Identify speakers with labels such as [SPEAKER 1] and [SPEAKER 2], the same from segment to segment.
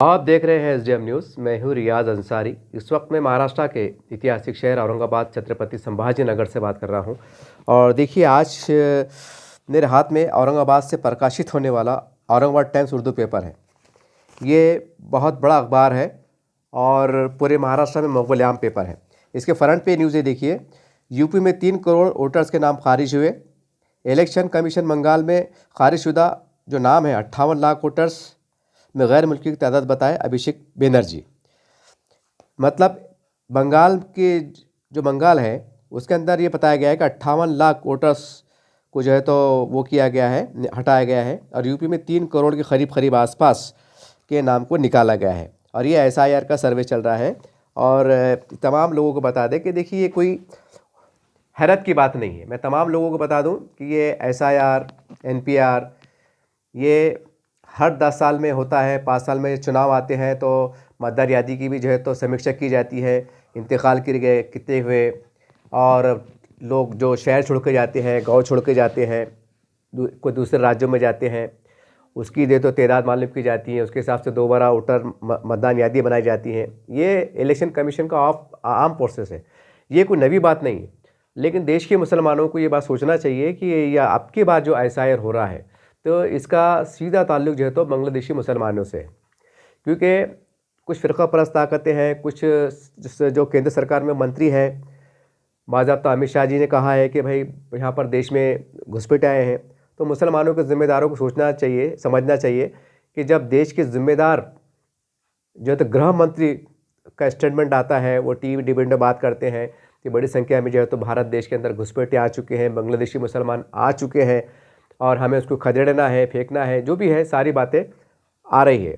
[SPEAKER 1] आप देख रहे हैं एसडीएम न्यूज़। मैं हूं रियाज अंसारी। इस वक्त मैं महाराष्ट्र के ऐतिहासिक शहर औरंगाबाद छत्रपति संभाजी नगर से बात कर रहा हूं। और देखिए, आज मेरे हाथ में औरंगाबाद से प्रकाशित होने वाला औरंगाबाद टाइम्स उर्दू पेपर है। ये बहुत बड़ा अखबार है और पूरे महाराष्ट्र में मकबूल आम पेपर है। इसके फ्रंट पे न्यूज़ ये देखिए, यूपी में 3 करोड़ वोटर्स के नाम खारिज हुए। इलेक्शन कमीशन बंगाल में खारिजशुदा जो नाम है 58 लाख वोटर्स में गैर मुल्की की तादाद बताए अभिषेक बनर्जी। मतलब बंगाल के जो बंगाल है उसके अंदर ये बताया गया है कि 58 लाख वोटर्स को जो है तो वो किया गया है, हटाया गया है। और यूपी में 3 करोड़ के करीब आसपास के नाम को निकाला गया है। और ये एसआईआर का सर्वे चल रहा है। और तमाम लोगों को बता दें कि देखिए, ये कोई हैरत की बात नहीं है। मैं तमाम लोगों को बता दूं कि ये एसआईआर, एनपीआर ये हर 10 साल में होता है। 5 साल में चुनाव आते हैं तो मतदार यादी की भी जो है तो समीक्षा की जाती है, इंतकाल किए गए कितने हुए, और लोग जो शहर छोड़ के जाते हैं, गांव छोड़ के जाते हैं, कोई दूसरे राज्यों में जाते हैं, उसकी दे तो तादाद मालूम की जाती है। उसके हिसाब से दोबारा वोटर मतदान यादी बनाई जाती है। ये इलेक्शन कमीशन का आम प्रोसेस है, ये कोई नई बात नहीं है। लेकिन देश के मुसलमानों को ये बात सोचना चाहिए कि या अब की बार जो एसआईआर हो रहा है तो इसका सीधा ताल्लुक जो है तो बांग्लादेशी मुसलमानों से है। क्योंकि कुछ फ़िरका परस्त ताकतें हैं, कुछ जो केंद्र सरकार में मंत्री हैं, बाज़ाब्ता अमित शाह जी ने कहा है कि भाई यहाँ पर देश में घुसपैठ आए हैं। तो मुसलमानों के ज़िम्मेदारों को सोचना चाहिए, समझना चाहिए कि जब देश के ज़िम्मेदार जो है तो गृह मंत्री का स्टेटमेंट आता है, वो टीवी डिबेट में बात करते हैं कि बड़ी संख्या में जो है तो भारत देश के अंदर घुसपैठे आ चुके हैं, बांग्लादेशी मुसलमान आ चुके हैं और हमें उसको खदेड़ना है, फेंकना है, जो भी है सारी बातें आ रही है।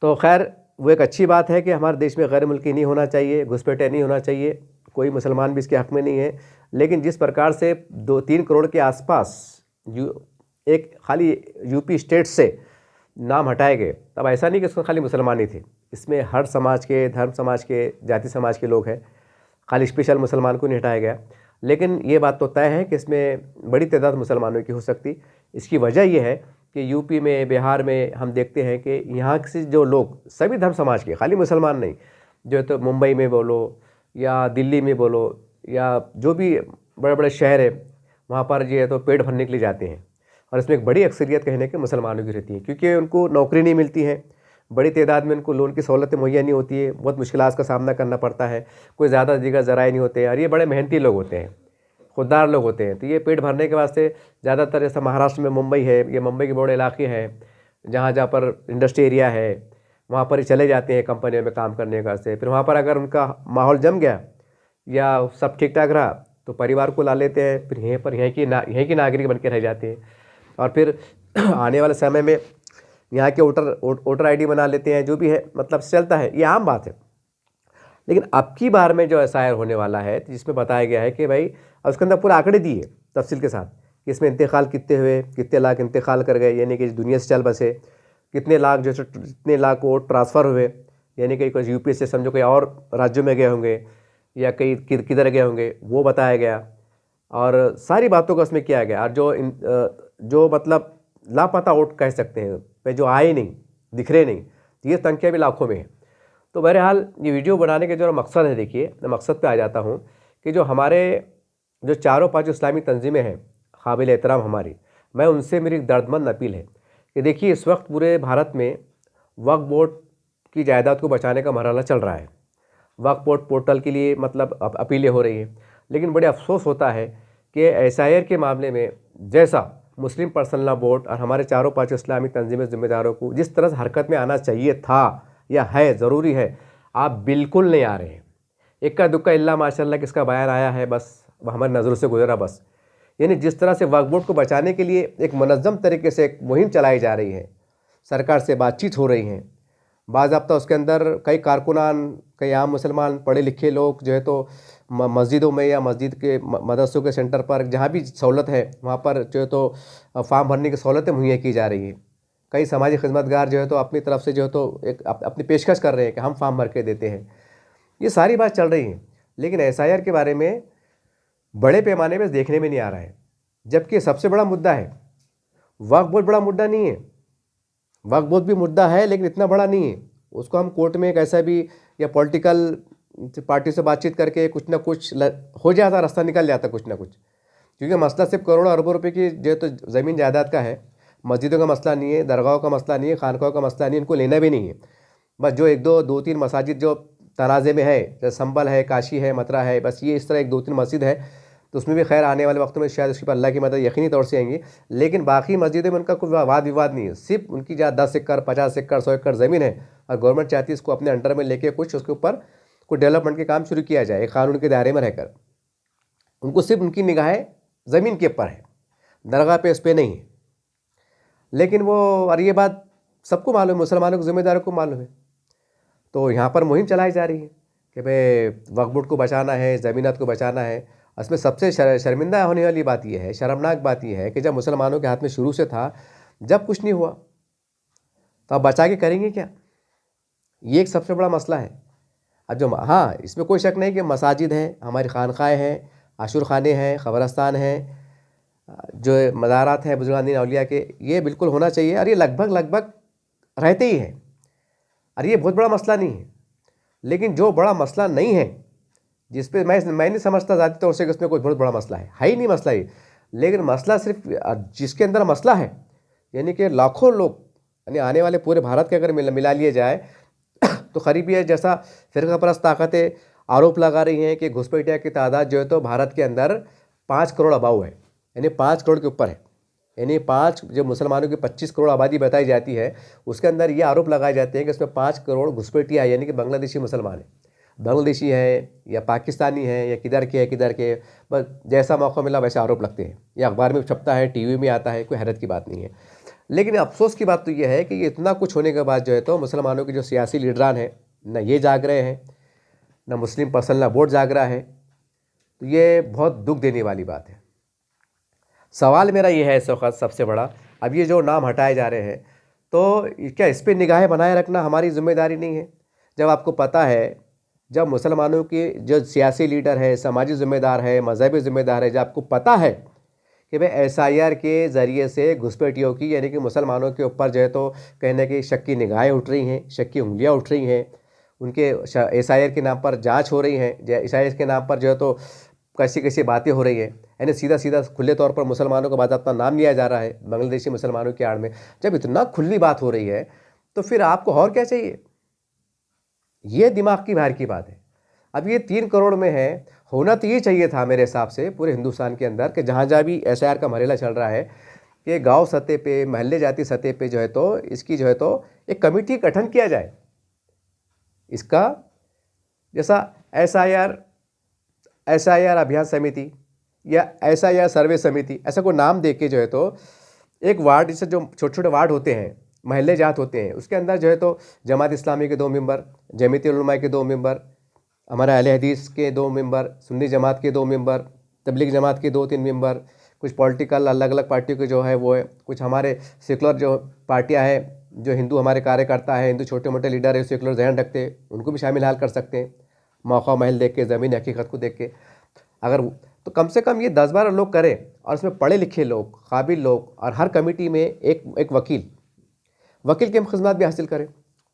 [SPEAKER 1] तो खैर, वो एक अच्छी बात है कि हमारे देश में गैर मुल्की नहीं होना चाहिए, घुसपैठे नहीं होना चाहिए, कोई मुसलमान भी इसके हक़ में नहीं है। लेकिन जिस प्रकार से 2-3 करोड़ के आसपास एक खाली यूपी स्टेट से नाम हटाए गए, तब ऐसा नहीं कि इसमें खाली मुसलमान ही थे, इसमें हर समाज के, धर्म समाज के, जाति समाज के लोग हैं, खाली स्पेशल मुसलमान को नहीं हटाया गया। लेकिन ये बात तो तय है कि इसमें बड़ी तादाद मुसलमानों की हो सकती। इसकी वजह यह है कि यूपी में, बिहार में हम देखते हैं कि यहाँ से जो लोग सभी धर्म समाज के, खाली मुसलमान नहीं, जो है तो मुंबई में बोलो या दिल्ली में बोलो या जो भी बड़े बड़े शहर है, वहाँ पर जो है तो पेट भरने के लिए जाते हैं। और इसमें एक बड़ी अक्सरियत कहने के मुसलमानों की रहती है, क्योंकि उनको नौकरी नहीं मिलती है, बड़ी तादाद में उनको लोन की सहूलतें मुहैया नहीं होती है, बहुत मुश्किलात का सामना करना पड़ता है, कोई ज़्यादा जगह ज़राए नहीं होते हैं, और ये बड़े मेहनती लोग होते हैं, खुददार लोग होते हैं। तो ये पेट भरने के वास्ते ज़्यादातर जैसा महाराष्ट्र में मुंबई है, ये मुंबई के बड़े इलाके हैं जहाँ जहाँ पर इंडस्ट्री एरिया है, वहाँ पर ही चले जाते हैं कंपनियों में काम करने के वास्ते। फिर वहाँ पर अगर उनका माहौल जम गया या सब ठीक ठाक रहा तो परिवार को ला लेते हैं, फिर यहीं की नागरिक बन के रह जाते हैं। और फिर आने वाले समय में यहाँ के वोटर आईडी बना लेते हैं, जो भी है, मतलब चलता है, ये आम बात है। लेकिन अब की बार में जो एसआईआर होने वाला है जिसमें बताया गया है कि भाई उसके अंदर पूरा आंकड़े दिए तफसील के साथ कि इसमें इंतकाल कितने हुए, कितने लाख इंतकाल कर गए, यानी कि दुनिया से चल बसे, कितने लाख जो कितने लाख वोट ट्रांसफ़र हुए, यानी कि कोई यूपी से समझो कोई और राज्यों में गए होंगे या कई किधर गए होंगे, वो बताया गया। और सारी बातों का उसमें किया गया। और जो मतलब लापता वोट कह सकते हैं, पे जो आए नहीं, दिख रहे नहीं, तो ये संख्या भी लाखों में है। तो बहरहाल ये वीडियो बनाने के जो मकसद है, देखिए मैं मकसद पे आ जाता हूँ कि जो हमारे जो चारों पांचों इस्लामी तंजीमें हैं काबिल एहतराम हमारी, मैं उनसे मेरी दर्दमंद अपील है कि देखिए, इस वक्त पूरे भारत में वक्फ बोर्ड की जायदाद को बचाने का मरहला चल रहा है। वक्फ बोर्ड पोर्टल के लिए मतलब अपीलें हो रही हैं। लेकिन बड़े अफसोस होता है कि एसआईआर के मामले में जैसा मुस्लिम पर्सनल लॉ बोर्ड और हमारे चारों पांचों इस्लामी तंजीमें जिम्मेदारों को जिस तरह से हरकत में आना चाहिए था या है, ज़रूरी है, आप बिल्कुल नहीं आ रहे हैं। इक्का दुक्का इल्ला माशाल्लाह किसका बयान आया है, बस वह हमारी नज़रों से गुजरा बस। यानी जिस तरह से वक्फ बोर्ड को बचाने के लिए एक मुनज़्ज़म तरीके से एक मुहिम चलाई जा रही है, सरकार से बातचीत हो रही है, बाज़ाब्ता उसके अंदर कई कारकुनान, कई आम मुसलमान पढ़े लिखे लोग जो है तो मस्जिदों में या मस्जिद के मदरसों के सेंटर पर जहाँ भी सहूलत है वहाँ पर जो है तो फॉर्म भरने की सहूलतें मुहैया की जा रही हैं। कई समाजी खिदमतगार जो है तो अपनी तरफ से जो है तो एक अपनी पेशकश कर रहे हैं कि हम फॉर्म भर के देते हैं। ये सारी बात चल रही है, लेकिन एसआईआर के बारे में बड़े पैमाने पर देखने में नहीं आ रहा है। जबकि सबसे बड़ा मुद्दा है, वक्फ बोर्ड बड़ा मुद्दा नहीं है, वक्फ बोर्ड भी मुद्दा है लेकिन इतना बड़ा नहीं है, उसको हम कोर्ट में कैसा भी या पॉलिटिकल पार्टी से बातचीत करके कुछ ना कुछ हो जाता, रास्ता निकल जाता कुछ ना कुछ। क्योंकि मसला सिर्फ करोड़ों अरबों रुपए की जो तो ज़मीन जायदाद का है, मस्जिदों का मसला नहीं है, दरगाहों का मसला नहीं है, खानकाहों का मसला नहीं है, इनको लेना भी नहीं है। बस जो एक दो तीन मसाजिद जो तनाज़े में है, जैसे संबल है, काशी है, मथुरा है, बस ये इस तरह एक दो तीन मस्जिद है, तो उसमें भी खैर आने वाले वक्तों में शायद उसके पर अल्लाह की मदद यकीनी तौर से आएंगी। लेकिन बाकी मस्जिदों में उनका कोई वाद विवाद नहीं है, सिर्फ उनकी जहाँ 10 एकड़ 50 एकड़ 100 एकड़ ज़मीन है और गवर्नमेंट चाहती है इसको अपने अंडर में लेके कुछ उसके ऊपर कोई डेवलपमेंट के काम शुरू किया जाए कानून के दायरे में रहकर। उनको सिर्फ उनकी निगाहें ज़मीन के ऊपर है, दरगाह पे उस पर नहीं है। लेकिन वो, और ये बात सबको मालूम है, मुसलमानों के ज़िम्मेदारों को मालूम है। तो यहाँ पर मुहिम चलाई जा रही है कि भाई वक्फ बोर्ड को बचाना है, ज़मीनात को बचाना है। इसमें सबसे शर्मिंदा होने वाली बात यह है, शर्मनाक बात यह है कि जब मुसलमानों के हाथ में शुरू से था, जब कुछ नहीं हुआ तो अब बचा के करेंगे क्या? ये एक सबसे बड़ा मसला है। अब जो, हाँ, इसमें कोई शक नहीं कि मसाजिद हैं, हमारी खानकाएँ हैं, आशुर खाने हैं, ख़बरस्तान हैं, जो मज़ारात हैं बुज़ुर्गान औलिया के, ये बिल्कुल होना चाहिए और ये लगभग रहते ही हैं और ये बहुत बड़ा मसला नहीं है। लेकिन जो बड़ा मसला नहीं है, जिस पे मैं नहीं समझता ज़ाती तौर से कि उसमें कोई बहुत बड़ा मसला है ही नहीं मसला ये। लेकिन मसला सिर्फ जिसके अंदर मसला है, यानी कि लाखों लोग, यानी आने वाले पूरे भारत के अगर मिला लिए जाए तो करीब ये जैसा फ़िरका परस्त ताकतें आरोप लगा रही हैं कि घुसपैठिया की तादाद जो है तो भारत के अंदर 5 करोड़ अबाव है, यानी 5 करोड़ के ऊपर है। यानी 5, जो मुसलमानों की 25 करोड़ आबादी बताई जाती है, उसके अंदर ये आरोप लगाए जाते हैं कि उसमें 5 करोड़ घुसपैठिया यानी कि बांग्लादेशी मुसलमान हैं। बांग्लादेशी है या पाकिस्तानी है या किधर के, बस जैसा मौका मिला वैसे आरोप लगते हैं। ये अखबार में छपता है, टीवी में आता है, कोई हैरत की बात नहीं है। लेकिन अफसोस की बात तो ये है कि ये इतना कुछ होने के बाद जो है तो मुसलमानों के जो सियासी लीडरान हैं, न ये जाग रहे हैं, न मुस्लिम पर्सनल लॉ बोर्ड जाग रहा है। तो ये बहुत दुख देने वाली बात है। सवाल मेरा ये है इस वक्त सबसे बड़ा, अब ये जो नाम हटाए जा रहे हैं, तो क्या इस पर निगाहें बनाए रखना हमारी जिम्मेदारी नहीं है? जब आपको पता है, जब मुसलमानों के जो सियासी लीडर है, समाजी ज़िम्मेदार है, मजहबी ज़िम्मेदार है, जब आपको पता है कि भाई SIR के ज़रिए से घुसपैठियों की, यानी कि मुसलमानों के ऊपर जो है तो कहने की शक की निगाहें उठ रही हैं, शक की उंगलियाँ उठ रही हैं, उनके SIR के नाम पर जांच हो रही है, SIR के नाम पर जो है तो कैसी कैसी बातें हो रही है, यानी सीधा खुले तौर पर मुसलमानों का बाकायदा नाम लिया जा रहा है बांग्लादेशी मुसलमानों की आड़ में। जब इतना खुली बात हो रही है तो फिर आपको और क्या चाहिए? ये दिमाग की बाहर की बात है। अब ये 3 करोड़ में है, होना तो ये चाहिए था मेरे हिसाब से पूरे हिंदुस्तान के अंदर कि जहाँ भी SIR का मरेला चल रहा है कि गांव सतह पे, महल्ले जाति सतह पे जो है तो इसकी जो है तो एक कमेटी गठन किया जाए, इसका जैसा SIR अभियान समिति या SIR सर्वे समिति, ऐसा कोई नाम दे के जो है तो एक वार्ड, जैसे जो छोटे छोटे वार्ड होते हैं, महल्ले जात होते हैं, उसके अंदर जो है तो जमात इस्लामी के 2 मेंबर, जमीयत उलमा के 2 मेंबर, हमारा अहले हदीस के 2 मेंबर, सुन्नी जमात के 2 मेंबर, तबलीग जमात के 2-3 मेंबर, कुछ पॉलिटिकल अलग अलग पार्टियों के जो है वो है, कुछ हमारे सेकुलर जो पार्टियां हैं, जो हिंदू हमारे कार्यकर्ता है, हिंदू छोटे मोटे लीडर है, सेकुलर जहन रखते हैं, उनको भी शामिल हाल कर सकते हैं, मौका महल देख के, ज़मीन हकीकत को देख के। अगर तो कम से कम ये 10-12 लोग करें और उसमें पढ़े लिखे लोग, काबिल लोग, और हर कमेटी में एक वकील के खिदमत भी हासिल करें,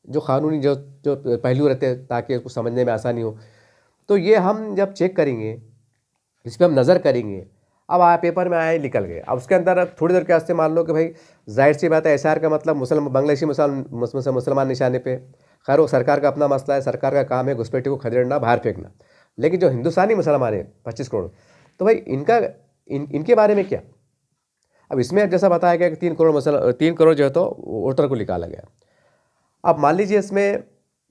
[SPEAKER 1] जो कानूनी जो पहलू रहते हैं ताकि उसको समझने में आसानी हो। तो ये हम जब चेक करेंगे, इस पर हम नज़र करेंगे। अब पेपर में आए, निकल गए, अब उसके अंदर थोड़ी देर के वास्ते मान लो कि भाई जाहिर सी बात है SIR का मतलब बांग्लादेशी मुसलमान निशाने पे। खैर वो सरकार का अपना मसला है, सरकार का काम है घुसपैठी को खदेड़ना, बाहर फेंकना। लेकिन जो हिंदुस्तानी मुसलमान है 25 करोड़, तो भाई इनके बारे में क्या? अब इसमें जैसा बताया गया कि 3 करोड़ जो है तो वोटर को निकाला गया। अब मान लीजिए इसमें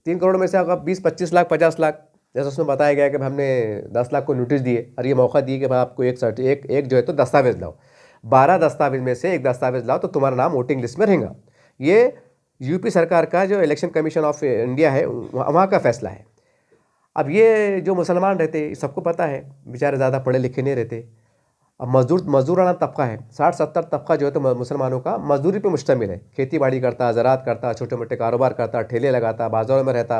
[SPEAKER 1] 3 करोड़ में से अगर 20-25 लाख 50 लाख, जैसे उसमें बताया गया कि हमने 10 लाख को नोटिस दिए और ये मौका दिए कि भाई आपको एक जो है तो दस्तावेज़ लाओ, 12 दस्तावेज में से एक दस्तावेज़ लाओ तो तुम्हारा नाम वोटिंग लिस्ट में रहेगा। ये यूपी सरकार का जो इलेक्शन कमीशन ऑफ इंडिया है वहाँ का फैसला है। अब ये जो मुसलमान रहते, सबको पता है बेचारे ज़्यादा पढ़े लिखे नहीं रहते। अब मजदूराना तबका है, 60-70 तबका जो है तो मुसलमानों का मजदूरी पे मुश्तमिल है, खेती बाड़ी करता, ज़राअत करता, छोटे मोटे कारोबार करता, ठेले लगाता, बाज़ारों में रहता।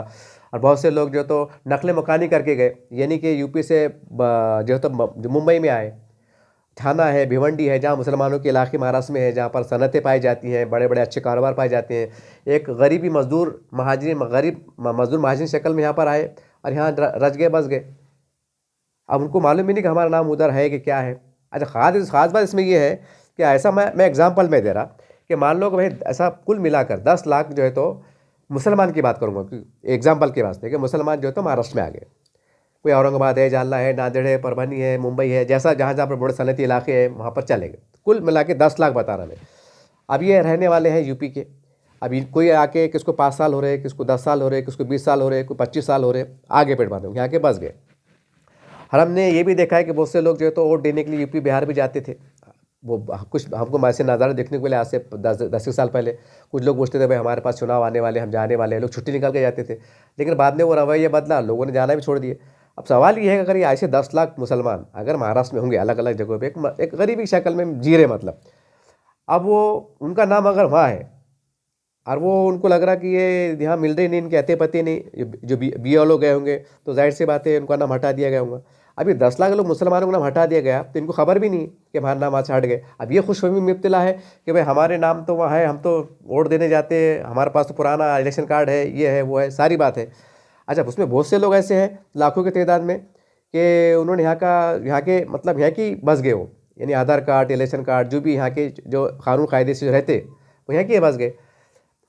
[SPEAKER 1] और बहुत से लोग जो तो नकल मकानी करके गए, यानी कि यूपी से जो है तो मुंबई में आए, थाना है, भिवंडी है, जहाँ मुसलमानों के इलाके महाराष्ट्र में है, जहाँ पर सनतें पाई जाती हैं, बड़े बड़े अच्छे कारोबार पाए जाते हैं। एक गरीबी मजदूर महाजरी गरीब मजदूर महाजरी शक्ल में यहाँ पर आए और यहाँ रच गए, बस गए। अब उनको मालूम ही नहीं कि हमारा नाम उधर है कि क्या है। अच्छा, खास बात इसमें ये है कि ऐसा मैं एग्जाम्पल में दे रहा कि मान लो कि भाई ऐसा कुल मिलाकर 10 लाख जो है तो मुसलमान की बात करूँगा कि एग्जाम्पल के वास्ते कि मुसलमान जो है तो महाराष्ट्र में आ गए। कोई औरंगाबाद है, जालना है, नांदेड़ है, परभनी है, मुंबई है, जैसा जहाँ जहाँ पर बड़े सनती इलाके हैं वहाँ पर चले गए। कुल मिला के 10 लाख बता रहा मैं। अब ये रहने वाले हैं यूपी के। अभी कोई आके किसको 5 साल हो रहे, किसको 10 साल हो रहे, किसको 20 साल हो रहे, कोई 25 साल हो रहे, आगे पेड़ बांधे यहाँ के बस गए। और हमने ये भी देखा है कि बहुत से लोग जो है तो वोट देने के लिए यूपी बिहार भी जाते थे। वो कुछ हमको ऐसे नज़ारा देखने को मिले आज से 10 साल पहले। कुछ लोग पूछते थे भाई हमारे पास चुनाव आने वाले, हम जाने वाले हैं, लोग छुट्टी निकाल के जाते थे। लेकिन बाद में वो रवैया बदला, लोगों ने जाना भी छोड़ दिए। अब सवाल ये है कि अगर ये ऐसे 10 लाख मुसलमान अगर महाराष्ट्र में होंगे अलग अलग जगहों पे एक गरीबी शक्ल में जी रहे, मतलब अब वो उनका नाम अगर वहाँ है और वो उनको लग रहा कि ये यहाँ मिल रहे नहीं, इनके अते पते नहीं, जो BLO गए होंगे तो जाहिर सी बात है उनका नाम हटा दिया गया होगा। अभी 10 लाख लोग मुसलमानों का नाम हटा दिया गया तो इनको खबर भी नहीं कि हमारा नाम आज हट गए। अब ये खुशफहमी में इब्तिला है कि भाई हमारे नाम तो वहाँ है, हम तो वोट देने जाते हैं, हमारे पास तो पुराना इलेक्शन कार्ड है, ये है वो है, सारी बात है। अच्छा, उसमें बहुत से लोग ऐसे हैं लाखों की तादाद में कि उन्होंने यहाँ के मतलब यहाँ की बस गए हो, यानी आधार कार्ड, इलेक्शन कार्ड, जो भी यहाँ के जो कानून कायदे से रहते वो यहाँ के बस गए।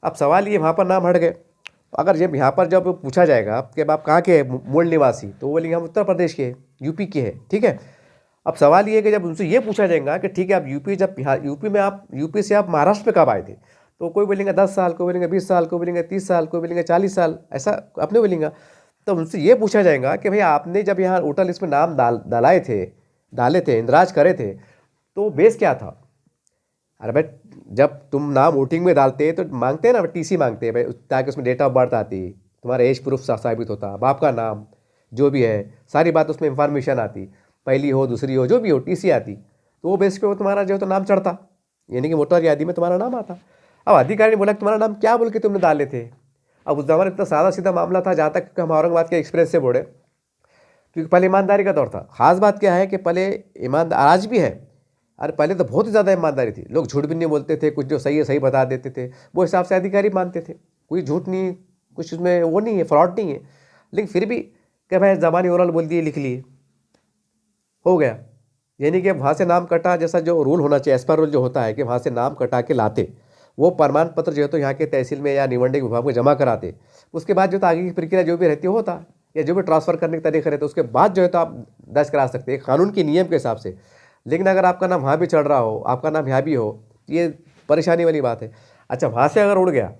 [SPEAKER 1] अब सवाल ये वहाँ पर नाम हट गए। अगर जब यहाँ पर जब पूछा जाएगा कि आप कहाँ के मूल निवासी, तो वो बोलेंगे हम उत्तर प्रदेश के हैं, यूपी के हैं, ठीक है। अब सवाल ये है कि जब उनसे ये पूछा जाएगा कि ठीक है आप यूपी, जब यहाँ यूपी से आप महाराष्ट्र में कब आए थे, तो कोई बोलेंगे 10 साल, कोई बोलेंगे 20 साल, कोई बोलेंगे 30 साल, कोई बोलेंगे 40 साल, ऐसा अपने बोलेंगे। तो उनसे ये पूछा जाएगा कि भाई आपने जब यहाँ वोटर लिस्ट में नाम डाले थे, इंदराज करे थे, तो बेस क्या था? अरे भाई जब तुम नाम वोटिंग में डालते तो मांगते हैं ना, TC मांगते हैं भाई, ताकि उसमें डेट ऑफ बर्थ आती, तुम्हारा एज प्रूफ साबित होता, बाप का नाम जो भी है सारी बात उसमें इंफॉर्मेशन आती, पहली हो दूसरी हो जो भी हो, TC आती, तो वो बेस पे वो तुम्हारा जो है तो नाम चढ़ता, यानी कि वोटर यादी में तुम्हारा नाम आता। अब अधिकारी ने बोला कि तुम्हारा नाम क्या बोल के तुमने डाले थे। अब उस जमाने इतना सादा सीधा मामला था, जहाँ तक हम औरंगाबाद के एक्सप्रेस से बोले, क्योंकि पहले ईमानदारी का दौर था। खास बात क्या है कि पहले ईमानदार आज भी है, अरे पहले तो बहुत ही ज़्यादा ईमानदारी थी, लोग झूठ भी नहीं बोलते थे, कुछ जो सही है सही बता देते थे, वो हिसाब से अधिकारी मानते थे, कोई झूठ नहीं, कुछ उसमें वो नहीं है, फ्रॉड नहीं है। लेकिन फिर भी क्या भाई ज़बानी ओरल बोल दिए, लिख लिए, हो गया। यानी कि वहाँ से नाम कटा, जैसा जो रूल होना चाहिए, एज पर रूल जो होता है कि वहाँ से नाम कटा के लाते, वो प्रमाण पत्र जो है तो यहाँ के तहसील में या निबंधक विभाग में जमा कराते, उसके बाद जो तो आगे की प्रक्रिया जो भी रहती है होता, या जो भी ट्रांसफ़र करने के तरीके रहते उसके बाद जो है तो आप दर्ज करा सकते हैं कानून के नियम के हिसाब से। लेकिन अगर आपका नाम वहाँ भी चढ़ रहा हो, आपका नाम यहाँ भी हो, ये परेशानी वाली बात है। अच्छा, वहाँ से अगर उड़ गया,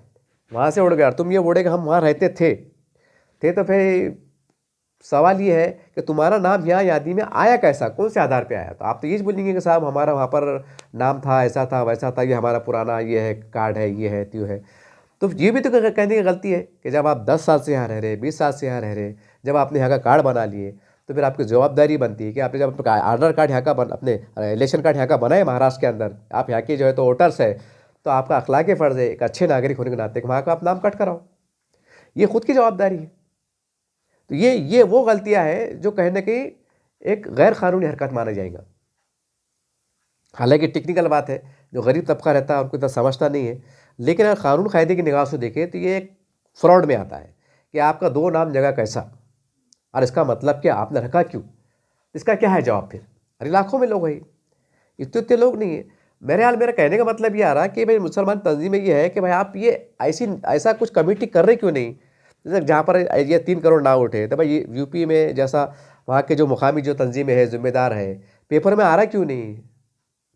[SPEAKER 1] वहाँ से उड़ गया, तुम ये बोलेगे हम वहाँ रहते थे तो फिर सवाल ये है कि तुम्हारा नाम यहाँ यादी में आया कैसा, कौन से आधार पे आया? तो आप तो ये बोलेंगे कि साहब हमारा वहाँ पर नाम था, ऐसा था वैसा था, ये हमारा पुराना ये है कार्ड है, ये है त्यों है। तो ये भी तो कहने की गलती है कि जब आप 10 साल से यहाँ रह रहे, 20 साल से यहाँ रह रहे, जब आपने यहाँ का कार्ड बना लिए, तो फिर आपकी जवाबदारी बनती है कि आपने जब अपना आधार कार्ड यहाँ का अपने इलेक्शन कार्ड यहाँ का बनाए महाराष्ट्र के अंदर, आप यहाँ के जो है तो वोटर्स है, तो आपका अखलाकी फ़र्ज़ है एक अच्छे नागरिक होने के नाते वहाँ का आप नाम कट कराओ, ये खुद की जवाबदारी है। तो ये वो गलतियाँ हैं जो कहने की एक गैर कानूनी हरकत माना जाएगा। हालांकि टेक्निकल बात है, जो गरीब तबका रहता है उनको इतना समझता नहीं है, लेकिन अगर कानून कायदे की निगाह से देखें तो ये एक फ्रॉड में आता है कि आपका 2 नाम जगह कैसा, और इसका मतलब क्या, आपने रखा क्यों, इसका क्या है जवाब फिर? अरे लाखों में लोग है, इतने लोग नहीं है। मेरा कहने का मतलब ये आ रहा कि भाई मुसलमान तंजीमें ये है कि भाई आप ये ऐसा कुछ कमेटी कर रहे क्यों नहीं? जैसे जहाँ पर ये 3 करोड़ ना उठे, तो भाई ये यूपी में जैसा वहाँ के जो मुकामी जो तंजीमें है, जिम्मेदार है, पेपर में आ रहा क्यों नहीं,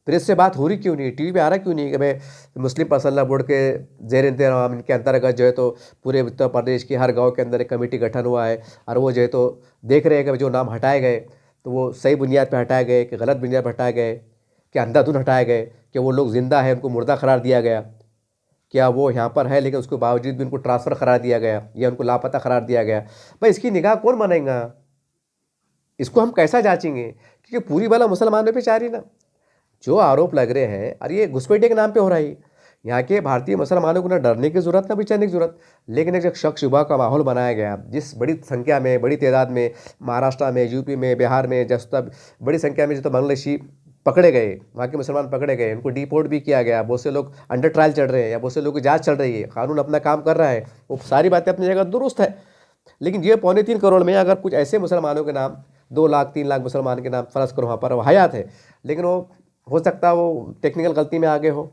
[SPEAKER 1] प्रेस से बात हो रही क्यों नहीं, TV पे आ रहा क्यों नहीं कि भाई मुस्लिम पर्सनल बोर्ड के ज़ेर इंतज़ाम इनके अंतर्गत जो है तो पूरे उत्तर प्रदेश के हर गांव के अंदर एक कमेटी गठन हुआ है, और वो जो है तो देख रहे हैं कि जो नाम हटाए गए तो वो सही बुनियाद पर हटाए गए कि गलत बुनियाद पर हटाए गए, कि अंधाधुन हटाए गए, कि वो लोग ज़िंदा है उनको मुर्दा करार दिया गया, क्या वो यहाँ पर है लेकिन उसके बावजूद भी उनको ट्रांसफ़र करार दिया गया या उनको लापता करार दिया गया। भाई इसकी निगाह कौन बनाएगा, इसको हम कैसा जाँचेंगे? क्योंकि पूरी वाला मुसलमानों पर चाह रही ना, जो आरोप लग रहे हैं, और ये घुसपैठिए के नाम पे हो रहा है। यहाँ के भारतीय मुसलमानों को ना डरने की ज़रूरत ना बिचारने की ज़रूरत, लेकिन एक शक शुबा का माहौल बनाया गया, जिस बड़ी संख्या में, बड़ी तादाद में महाराष्ट्र में, यूपी में, बिहार में, जैसा बड़ी संख्या में जो तो बांग्लादेशी पकड़े गए, वहाँ के मुसलमान पकड़े गए, उनको डिपोर्ट भी किया गया, बहुत से लोग अंडर ट्रायल चल रहे हैं या बहुत से लोगों की जाँच चल रही है, कानून अपना काम कर रहा है, वो सारी बातें अपनी जगह दुरुस्त है। लेकिन ये 2.25 करोड़ में अगर कुछ ऐसे मुसलमानों के नाम 2 लाख 3 लाख मुसलमान के नाम फ़र्ज़ करो वहाँ पर वो हयात है, लेकिन वो हो सकता है वो टेक्निकल गलती में आगे हो,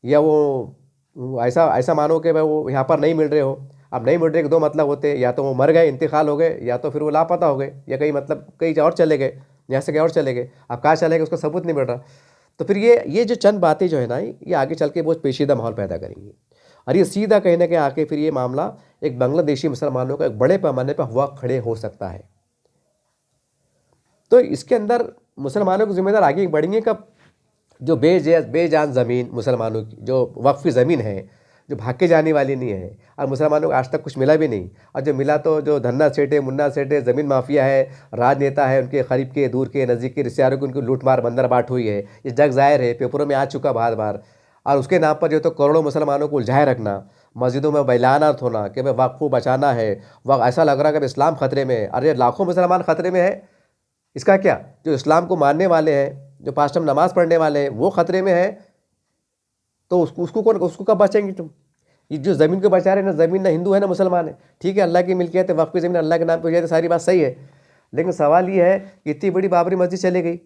[SPEAKER 1] या वो ऐसा ऐसा मानो कि भाई वो यहाँ पर नहीं मिल रहे हो। अब नहीं मिल रहे के दो मतलब होते हैं, या तो वो मर गए, इंतकाल हो गए, या तो फिर वो लापता हो गए, या कहीं मतलब कहीं और चले गए, यहाँ से कहीं और चले गए। अब कहाँ चले गए उसका सबूत नहीं मिल रहा। तो फिर ये जो चंद बातें जो है ना, ये आगे चल के बहुत पेचीदा माहौल पैदा करेंगी, और ये सीधा कहीं ना कहीं आके फिर ये मामला एक बांग्लादेशी मुसलमानों का एक बड़े पैमाने पर हुआ खड़े हो सकता है। तो इसके अंदर मुसलमानों के जिम्मेदार आगे बढ़ेंगे कब? जो बेजान ज़मीन मुसलमानों की, जो वक्फ़ी ज़मीन है, जो भाग के जाने वाली नहीं है, और मुसलमानों को आज तक कुछ मिला भी नहीं, और जो मिला तो जो धन्ना सेठ मुन्ना सेठ ज़मीन माफिया है, राजनेता है, उनके करीब के दूर के नज़दीक के रिश्तेदारों की उनकी लूटमार बंदर बाट हुई है, ये जग ज़ाहिर है, पेपरों में आ चुका बार बार। और उसके नाम पर जो तो करोड़ों मुसलमानों को उलझाए रखना, मस्जिदों में बैलानात होना कि भाई वक्फ को बचाना है, वक्त ऐसा लग रहा है कि इस्लाम ख़तरे में है। अरे लाखों मुसलमान ख़तरे में है, इसका क्या? जो इस्लाम को मानने वाले हैं, जो 5 टाइम नमाज़ पढ़ने वाले हैं, वो ख़तरे में है, तो उसको कब बचेंगे तुम? ये जो ज़मीन को बचा रहे हैं ना, ज़मीन ना हिंदू है ना मुसलमान है, ठीक है, अल्लाह की मिल्कियत है, वक्फ की ज़मीन अल्लाह के नाम पे हो जाए तो सारी बात सही है। लेकिन सवाल ये है कि इतनी बड़ी बाबरी मस्जिद चली गई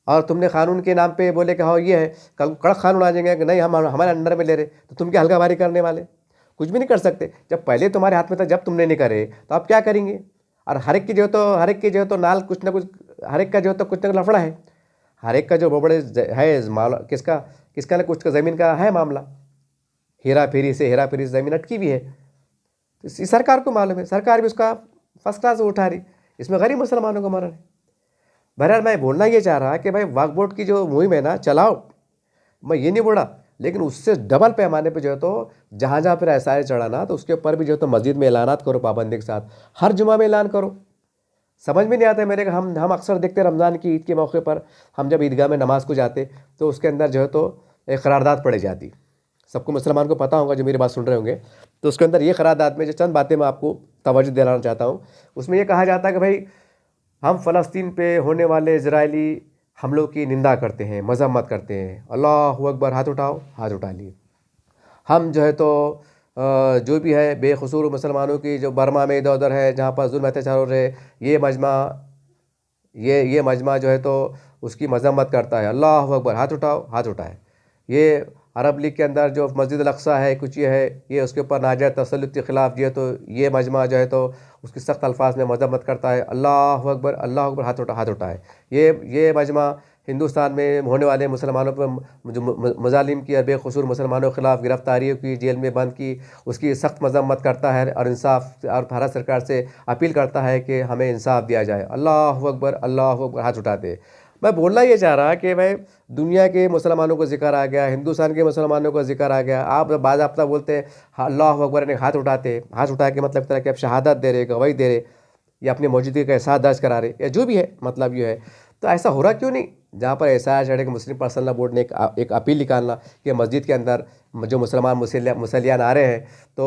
[SPEAKER 1] और तुमने कानून के नाम पे बोले कि हाँ ये है, कल कड़क कानून आ जाएंगे कि नहीं हम हमारे अंडर में ले रहे, तो तुम क्या हल्काबारी करने वाले? कुछ भी नहीं कर सकते। जब पहले तुम्हारे हाथ में था, जब तुमने नहीं करे तो आप क्या करेंगे? और हर एक की जो तो नाल कुछ ना कुछ, हर एक का जो तो कुछ ना कुछ लफड़ा है, हर एक का जो बड़े है मामला, किसका ना कुछ का ज़मीन का है मामला, हेरा फेरी से ज़मीन अटकी भी है। तो इसी सरकार को मालूम है, सरकार भी उसका फर्स्ट क्लास उठा रही, इसमें गरीब मुसलमानों को मरण है। बहरहाल मैं बोलना ये चाह रहा कि भाई वक्फ बोर्ड की जो मुहिम है ना, चलाओ, मैं ये नहीं बोला, लेकिन उससे डबल पैमाने पे जो है तो जहाँ जहाँ पर ऐसा चढ़ाना, तो उसके ऊपर भी जो है तो मस्जिद में ऐलानात करो पाबंदी के साथ, हर जुमा में ऐलान करो। समझ में नहीं आता है मेरे, हम अक्सर देखते हैं रमज़ान की ईद के मौके पर हम जब ईदगाह में नमाज को जाते तो उसके अंदर जो है तो एक करारदाद पढ़ी जाती, सबको मुसलमान को पता होगा जो मेरी बात सुन रहे होंगे। तो उसके अंदर ये करारदाद में जो चंद बातें मैं आपको तवज्जो दिलाना चाहता हूँ, उसमें ये कहा जाता है कि भाई हम फ़लस्तीन पे होने वाले इजरायली हमलों की निंदा करते हैं, मजम्मत करते हैं। अल्लाहु अकबर, हाथ उठाओ, हाथ उठा लिए। हम जो है तो जो भी है बेकसूर मुसलमानों की जो बर्मा में इधर उधर है, जहाँ पर जुल्म अत्याचार हो रहे, ये मजमा जो है तो उसकी मजम्मत करता है। अल्लाहु अकबर, हाथ उठाओ, हाथ उठाए। ये अरब लीग के अंदर जो मस्जिद अल-अक़सा है कुछ ये है, ये उसके ऊपर नाजायज़ तसल्लुत के ख़िलाफ़ जो है तो ये मजमा जो है तो उसकी सख्त अल्फाज में मजम्मत करता है। अल्लाहु अकबर, अल्लाहु अकबर, हाथ उठाए। ये मजमा हिंदुस्तान में होने वाले मुसलमानों पर जो मज़ालिम की और बेकसूर मुसलमानों के ख़िलाफ़ गिरफ़्तारियों की, जेल में बंद की, उसकी सख्त मजम्मत करता है और इंसाफ और भारत सरकार से अपील करता है कि हमें इंसाफ दिया जाए। अल्लाहु अकबर, अल्लाहु अकबर, हाथ उठाते। मैं बोलना ये चाह रहा कि भाई दुनिया के मुसलमानों को ज़िक्र आ गया, हिंदुस्तान के मुसलमानों को ज़िक्र आ गया, आप बाज़ाब्ता बोलते हैं अल्लाहु अकबर ने हाथ उठाते, हाथ उठा के मतलब तरह कि आप शहादत दे रहे, गवाही दे रहे, या अपनी मौजूदगी का एहसास दर्ज करा रहे, या जो भी है मतलब ये है। तो ऐसा हो रहा क्यों नहीं? जहाँ पर एहसास चढ़े कि मुस्लिम पर्सनल बोर्ड ने एक अपील निकालना कि मस्जिद के अंदर जो मुसलमान मुसलियान आ रहे हैं तो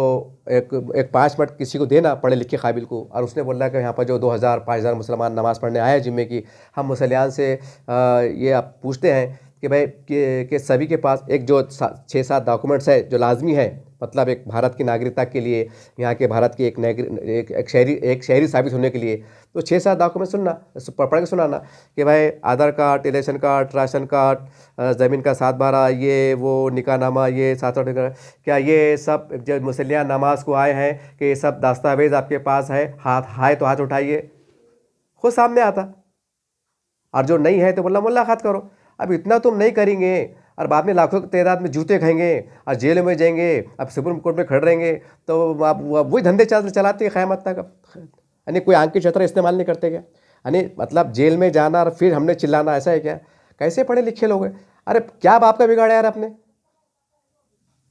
[SPEAKER 1] एक 5 मिनट किसी को देना पढ़े लिखे काबिल को, और उसने बोला कि यहाँ पर जो 2000-5000 मुसलमान नमाज़ पढ़ने आए हैं जिम्मे की, हम मुसलियान से ये आप पूछते हैं कि भाई कि सभी के पास एक जो 6-7 डॉक्यूमेंट्स है जो लाजमी है, मतलब एक भारत की नागरिकता के लिए, यहाँ के भारत की एक शहरी साबित होने के लिए, तो 6-7 डॉक्यूमेंट पढ़ के सुनाना कि भाई Aadhaar card, election card, ration card, ज़मीन का 7/12, ये वो निकाहनामा, ये 7/8, क्या ये सब जो मुसलियान नमाज को आए हैं कि ये सब दस्तावेज़ आपके पास है? हाथ तो हाथ उठाइए, खुद सामने आता। और जो नहीं है तो बोला मुलाकात करो। अब इतना तुम नहीं करेंगे और बाद में लाखों की तादाद में जूते खाएंगे और जेल में जाएंगे, अब सुप्रीम कोर्ट में खड़े रहेंगे, तो आप वही धंधे चलाते हैं क़यामत तक। यानी कोई आंख की छतरा इस्तेमाल नहीं करते क्या? यानी मतलब जेल में जाना और फिर हमने चिल्लाना, ऐसा है क्या? कैसे पढ़े लिखे लोग हैं? अरे क्या बाप का बिगाड़ा यार आपने?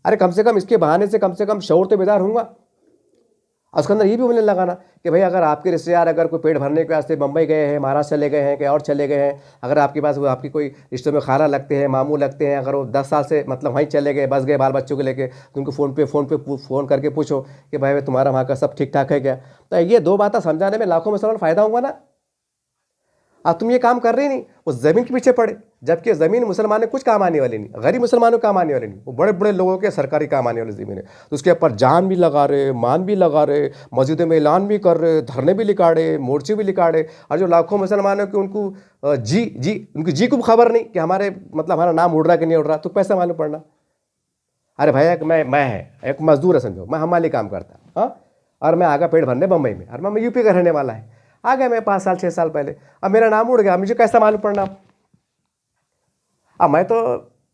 [SPEAKER 1] अरे कम से कम इसके बहाने से कम शऊर तो बेदार होऊंगा। और उसके अंदर ये भी बोलने लगाना कि भाई अगर आपके रिश्तेदार अगर कोई पेट भरने के वास्ते बम्बई गए हैं, महाराष्ट्र चले गए हैं, कहीं और चले गए हैं, अगर आपके पास वो आपकी कोई रिश्तों में खाला लगते हैं, मामू लगते हैं, अगर वो 10 साल से मतलब वहीं चले गए, बस गए बाल बच्चों को लेके, तो उनको फ़ोन करके पूछो कि भाई तुम्हारा वहाँ का सब ठीक ठाक है क्या? तो ये 2 बातें समझाने में लाखों मुसलमान फ़ायदा होगा ना। तुम ये काम कर रहे नहीं, उस ज़मीन के पीछे पड़े, जबकि ज़मीन मुसलमानों कुछ काम आने वाली नहीं, गरीब मुसलमानों काम आने वाली नहीं, वो बड़े बड़े लोगों के सरकारी काम आने वाली ज़मीन है। तो उसके ऊपर जान भी लगा रहे, मान भी लगा रहे, मस्जिदों में ऐलान भी कर रहे, धरने भी लिकाड़े, मोर्चे भी लिकाड़े, और जो लाखों मुसलमानों के उनको उनकी जी को खबर नहीं कि हमारे मतलब हमारा नाम उड़ रहा कि नहीं उड़ रहा, तो कैसे मालूम पड़ना। अरे भैया मैं है एक मजदूर है, समझो मैं हमाली काम करता, हाँ, और मैं आगा पेट भरने बम्बई में, और मैं यूपी का रहने वाला है, आ गया मैं 5 साल 6 साल पहले, अब मेरा नाम उड़ गया, मुझे कैसा मालूम पड़ना। अब मैं तो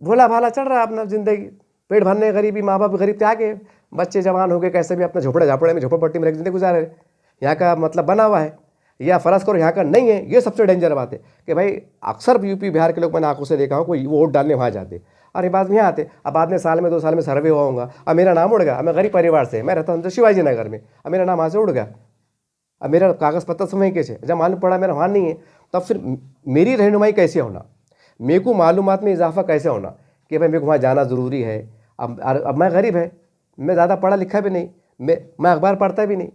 [SPEAKER 1] भोला भाला चल रहा अपना ज़िंदगी, पेट भरने, गरीबी, माँ बाप गरीब थे, आगे बच्चे जवान हो गए, कैसे भी अपना झोपड़े में झोपड़पट्टी में रह जिंदगी गुजार रहे। यहाँ का मतलब बना हुआ है, या फ़र्ज़ करो यहाँ का नहीं है, ये सबसे डेंजर बात है कि भाई अक्सर यूपी बिहार के लोग मैंने आंखों से देखा हूँ, कोई वोट डालने वहाँ जाते और ये बाद में यहाँ आते, अब बाद में साल में 2 साल में सर्वे हुआ होगा, अब मेरा नाम उड़ गया, मैं गरीब परिवार से, मैं रहता हूँ तो शिवाजी नगर में, अब मेरा नाम वहाँ से उड़ गया, अब मेरा कागज़ पत्तर समय कैसे, जब मालूम पड़ा मेरा वहाँ नहीं है, तब फिर मेरी रहनुमाई कैसे होना, मेरे को मालूमात में इजाफा कैसे होना कि भाई मेरे को वहाँ जाना ज़रूरी है। अब मैं गरीब है, मैं ज़्यादा पढ़ा लिखा भी नहीं, मैं अखबार पढ़ता भी नहीं।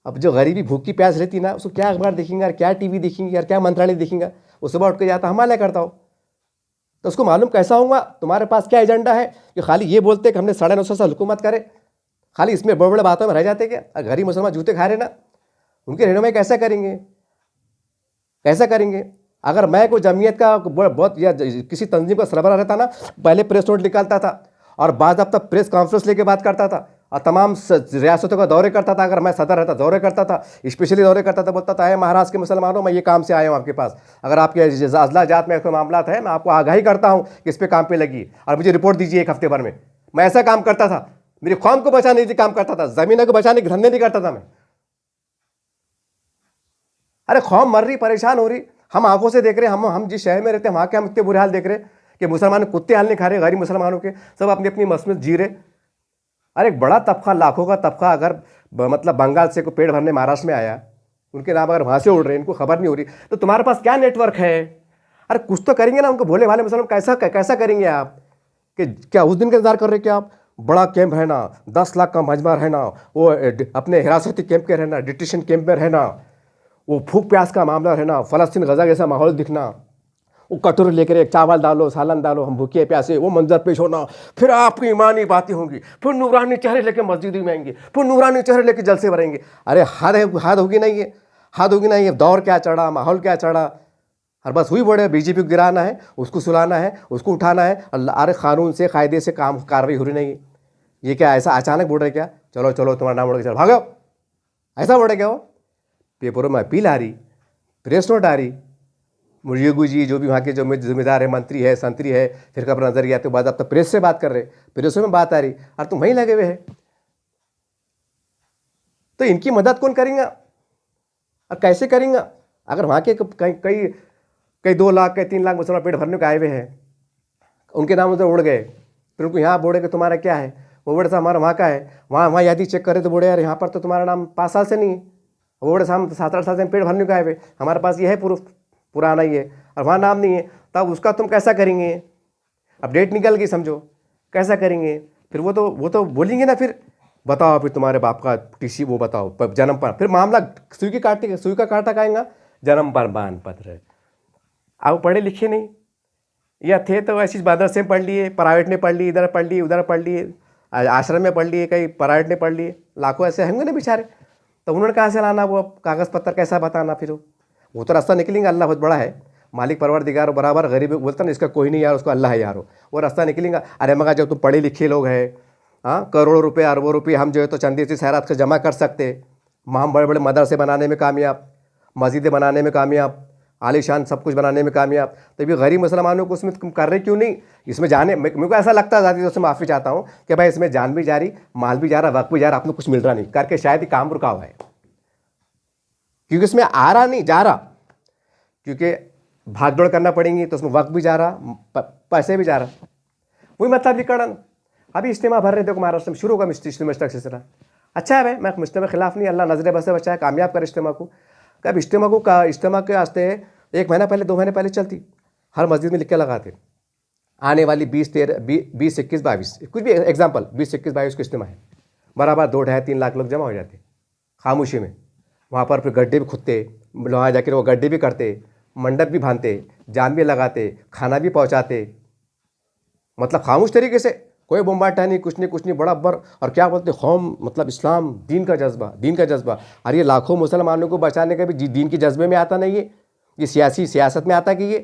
[SPEAKER 1] अब जो गरीबी भूख की प्यास रहती ना, उसको क्या अखबार देखेंगे यार, क्या टीवी देखेंगे यार, क्या मंत्रालय देखेंगे, वो सुबह उठ के जाता हमारा करता हो, तो उसको मालूम कैसा होगा तुम्हारे पास क्या एजेंडा है कि खाली ये बोलते कि हमने 9.5 साल हुकूमत करे, खाली इसमें बड़े बड़े बातों में रह जाते क्या। गरीब मुसलमान जूते खा रहे ना, उनकी रहनुमाई कैसा करेंगे, कैसा करेंगे। अगर मैं कोई जमीयत का बहुत या किसी तंजीम का सरबराह रहता ना, पहले प्रेस नोट निकालता था और बाद अब तक प्रेस कॉन्फ्रेंस लेके बात करता था और तमाम रियासतों का दौरे करता था। अगर मैं सदर रहता दौरे करता था, स्पेशली दौरे करता था, बोलता था है महाराष्ट्र के मुसलमानों, मैं ये काम से आया हूँ आपके पास, अगर आपके अजला जात में कोई मामला है मैं आपको आगाही करता हूँ कि इस पर काम पे लगी और मुझे रिपोर्ट दीजिए 1 हफ्ते भर में। मैं ऐसा काम करता था, मेरी कौम को बचाने के काम करता था, ज़मीनों को बचाने के धंधे नहीं करता था मैं। अरे कौम मर रही, परेशान हो रही, हम आंखों से देख रहे हैं, हम जिस शहर में रहते हैं वहाँ के हम इतने बुरे हाल देख रहे हैं कि मुसलमान कुत्ते हाल नहीं खा रहे, गरीब मुसलमानों के सब अपनी अपनी मस्त में जी रहे। अरे एक बड़ा तबका, लाखों का तबका अगर मतलब बंगाल से को पेट भरने महाराष्ट्र में आया, उनके नाम अगर वहाँ से उड़ रहे हैं, इनको खबर नहीं हो रही, तो तुम्हारे पास क्या नेटवर्क है। अरे कुछ तो करेंगे ना उनको, भोले भाले मुसलमान कैसा करेंगे आप कि क्या उस दिन का इंतजार कर रहे क्या आप। बड़ा कैंप रहना, 10 लाख का मजमा रहना, वो अपने हिरासती कैंप के रहना, डिटेंशन कैंप में रहना, वो भूख प्यास का मामला रहना, फ़लस्तीन गज़ा जैसा माहौल दिखना, वो कटोरे लेकर एक चावल डालो, सालन डालो, हम भूखे प्यासे, वो मंजर पेश होना, फिर आपकी ईमानी बातें होंगी, फिर नूरानी चेहरे लेके मस्जिद में आएंगे, फिर नूरानी चेहरे लेके जलसे भरेंगे। अरे हद होगी नहीं है, हद होगी नहीं है। दौर क्या चढ़ा, माहौल क्या चढ़ा, और बस हुई बड़े बीजेपी को गिराना है, उसको सुलाना है, उसको उठाना है। अरे कानून से कायदे से काम कार्रवाई हो रही नहीं है। ये क्या ऐसा अचानक बोल रहे क्या, चलो चलो तुम्हारा नाम उड़ के चलो भागो, ऐसा बोल रहे क्या। वो पेपरों में अपील आ रही, प्रेस नोट आ रही, मुर्यगू जी जो भी वहाँ के जो जिम्मेदार है, मंत्री है, संतरी है, फिर कब नजर आते बाद अब तक प्रेस से बात कर रहे, प्रेसों में बात आ रही, और तुम वहीं लगे हुए हैं। तो इनकी मदद कौन करेंगे और कैसे करेंगे। अगर वहाँ के कई 2 लाख कई 3 लाख मुसलमान पेट भरने को आए हुए हैं, उनके नाम उधर उड़ गए, फिर उनको यहाँ बोले कि तुम्हारा क्या है, वो बोले साहब हमारा वहाँ का है, वहाँ यादी चेक करे तो बोले यार यहाँ पर तो तुम्हारा नाम 5 साल से नहीं है, वो बोले साहब 7-8 साल से पेट भरने को आए हुए, हमारे पास ये है प्रूफ पुराना ही है, और वहाँ नाम नहीं है, तब उसका तुम कैसा करेंगे। अब डेट निकल गई समझो, कैसा करेंगे। फिर वो तो बोलेंगे ना, फिर बताओ फिर तुम्हारे बाप का टीसी वो बताओ, जन्म पर, फिर मामला सुई का कांटा खाएगा, जन्म प्रमाण पत्र। अब पढ़े लिखे नहीं, या थे तो ऐसी मदरसे में पढ़ लिए, प्राइवेट ने पढ़ ली, इधर पढ़ लिए, उधर पढ़ लिए, आश्रम में पढ़ लिए, कहीं प्राइवेट ने पढ़ लिए, लाखों ऐसे होंगे ना बेचारे। तो उन्होंने कहाँ से लाना वो कागज़ पत्तर, कैसा बताना। फिर वो तो रास्ता निकलेंगे, अल्लाह बहुत बड़ा है, मालिक परवरदिगार बराबर, गरीब बोलता ना इसका कोई नहीं यार, उसको अल्लाह है यार, वो रास्ता निकलेगा। अरे मगर जब तुम पढ़े लिखे लोग हैं, हाँ, करोड़ों रुपए अरबों रुपये हम जो है तो चंदी से खैरात से जमा कर सकते, हम बड़े बड़े मदरसे बनाने में कामयाब, मस्जिदें बनाने में कामयाब, आलीशान सब कुछ बनाने में कामयाब, तो भी गरीब मुसलमानों को उसमें तुम कर रहे क्यों नहीं। इसमें जाने मेरे को ऐसा लगता है, ज़्यादा दोस्तों माफ़ी चाहता हूँ कि भाई इसमें जान भी जा रही, माल भी जा रहा, वक्त भी जा रहा, आपको कुछ मिल रहा नहीं, करके शायद ही काम रुका हुआ है, क्योंकि इसमें आ रहा नहीं जा रहा, क्योंकि भाग दौड़ करना पड़ेगी, तो उसमें वक्त भी जा रहा, पैसे भी जा रहा। वही मतलब लिखण अभी इज्तिमा भर रहे, देखो महाराष्ट्र में शुरू होगा इज्तिमा का सिलसिला। अच्छा है भाई, मैं इज्तिमा के खिलाफ नहीं, अल्लाह नजरे बसे बचाए, कामयाब कर इज्तिमा को। कब इज्तिमा के वास्ते 1 महीना पहले 2 महीने पहले चलती, हर मस्जिद में लिख के लगाते, आने वाली 20, 21, 22 कुछ भी एग्जाम्पल, 20, 21, 22 को इज्तिमा है, बराबर 2, 2.5, 3 लाख लोग जमा हो जाते खामोशी में। वहाँ पर फिर गड्ढे भी खुदते, वहाँ जाकर वो गड्ढे भी करते, मंडप भी बांधते, जान भी लगाते, खाना भी पहुंचाते, मतलब खामोश तरीके से, कोई बोम्बाटा नहीं, कुछ नहीं, बड़ा बर। और क्या बोलते, कौम मतलब इस्लाम, दीन का जज्बा, दीन का जज्बा। और ये लाखों मुसलमानों को बचाने का भी दीन के जज्बे में आता नहीं है, ये सियासत में आता कि ये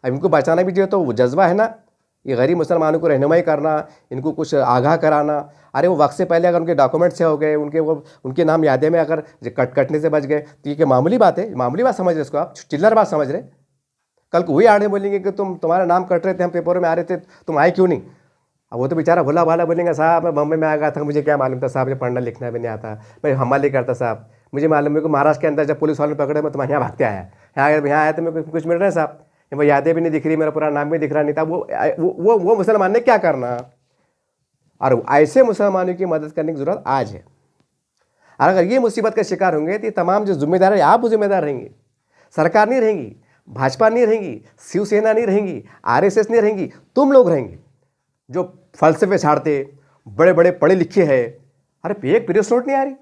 [SPEAKER 1] अब इनको बचाना भी जो तो वो जज्बा है ना, ये गरीब मुसलमानों को रहनुमाई करना, इनको कुछ आगाह कराना। अरे वो वक्त से पहले अगर उनके डॉक्यूमेंट से हो गए, उनके नाम यादें में अगर कटने से बच गए तो ये मामूली बात है, मामूली बात समझ रहे इसको आप, चिल्लर बात समझ रहे। कल को वही आड़े बोलेंगे कि तुम्हारा नाम कट रहे थे, हम पेपरों में आ रहे थे, तुम आए क्यों नहीं। अब वो तो बेचारा भोला भाला बोलेंगे, साहब मैं बम्बई में आ गया था, मुझे क्या मालूम था साहब, मुझे पढ़ना लिखना भी नहीं आता, मैं हमाली करता साहब, मुझे मालूम है कि महाराष्ट्र के अंदर जब पुलिस वालों ने पकड़े मैं तुम्हारे यहाँ भागते आया, यहाँ आया तो मेरे को कुछ मिल रहा है साहब, वो यादें भी नहीं दिख रही, मेरा पूरा नाम भी दिख रहा नहीं था। वो मुसलमान ने क्या करना। और ऐसे मुसलमानों की मदद करने की जरूरत आज है। और अगर ये मुसीबत का शिकार होंगे तो तमाम जो जिम्मेदार है आप वो जिम्मेदार रहेंगे, सरकार नहीं रहेंगी, भाजपा नहीं रहेंगी, शिवसेना नहीं रहेंगी, आरएसएस नहीं रहेंगी, तुम लोग रहेंगे जो फलसफे छाड़ते, बड़े बड़े पढ़े लिखे हैं। अरे एक प्रेस नोट नहीं आ रही,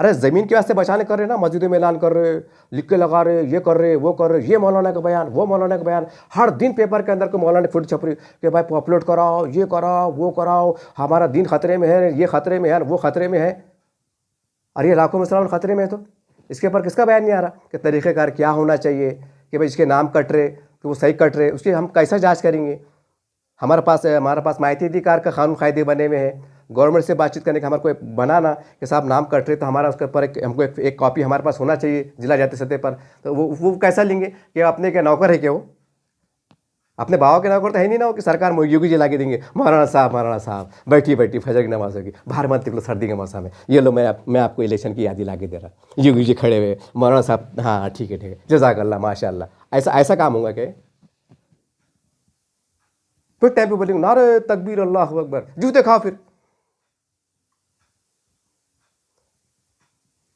[SPEAKER 1] अरे ज़मीन के वास्ते बचाने कर रहे ना, मस्जिदों में ऐलान कर रहे, लिख के लगा रहे, ये कर रहे, वो कर रहे, ये मौलाना का बयान, वो मौलाना का बयान, हर दिन पेपर के अंदर को मौलाना फुट छप रही कि भाई अपलोड कराओ, ये कराओ, वो कराओ, हमारा दिन खतरे में है, ये खतरे में है, वो खतरे में है। अरे ये लाखों मुसलमान खतरे में है, तो इसके ऊपर किसका बयान नहीं आ रहा कि तरीक़ेकार क्या होना चाहिए, कि भाई इसके नाम कट रहे तो वो सही कट रहे, उसकी हम कैसा जाँच करेंगे। हमारे पास माहिती अधिकार का कानून कायदे बने हुए हैं, गवर्नमेंट से बातचीत करने का हमारे को बनाना कि साहब नाम कट रहे तो हमारा उसके ऊपर हमको एक कॉपी हमारे पास होना चाहिए जिला जाति सतह पर। तो वो कैसा लेंगे कि अपने के नौकर है क्या, वो अपने बाबा के नौकर तो है नहीं ना, वो कि सरकार योगी जी ला के देंगे, मौलाना साहब बैठी फजर की नमाज होगी, बाहर मत निकलो सर्दी के मौसम में, ये लो मैं आपको इलेक्शन की यादी ला के दे रहा, योगी जी खड़े हुए, मौलाना साहब हाँ ठीक है जज़ाकल्लाह माशाअल्लाह, ऐसा काम होगा क्या। फिर टाइम पे बोलेंगे नारे तकबीर अल्लाह अकबर, जूते खाओ फिर।